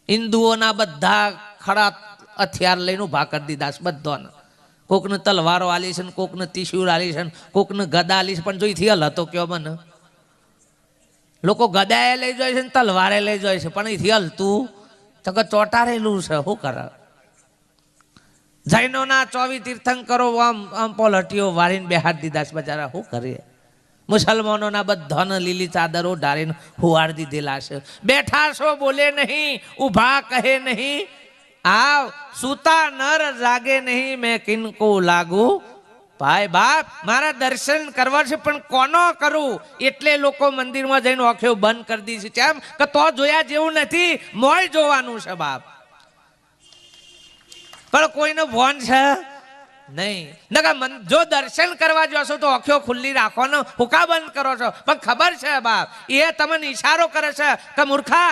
હિન્દુઓના બધા ખડા હથિયાર લઈને ઉભા કરી દીધા છે બધાને. કોકને તલવારો આલી છે, કોકને ત્રિશૂળ આલી છે, કોકને ગદા આલી છે. પણ જોઈથી હલ હતો કયો મને? લોકો ગદાએ લઈ જાય છે ને તલવારે લઈ જાય છે, પણ અહીંથી હલતું તો કે ચોટારેલું છે. શું કરે? જૈનોના 24 તીર્થંકરો આમ પોલટીઓ વાળીને બેહાડ દીધા છે બજારા. શું કરીએ? મુસલમાનોના બધાને લીલી ચાદરો ઢાળીને હુવાડી દીધેલા છે. બેઠા છો બોલે નહીં, ઊભા કહે નહીં, આવ સૂતા નર જાગે નહીં, મેં કિनको લાગુ ભાઈ બાપ. મારા દર્શન કરવા છે પણ કોનો કરું? એટલે લોકો મંદિરમાં જઈને આંખો બંધ કરી દી છે. કેમ કે તો જોયા જેવું નથી, મોય જોવાનું છે બાપ. પણ કોઈને ભોન છે નહીં. જો દર્શન કરવા જશો તો આંખો ખુલ્લી રાખો ને, હુકા બંધ કરો છો. પણ ખબર છે બાપ, એ તમને ઈશારો કરે છે કે મૂર્ખા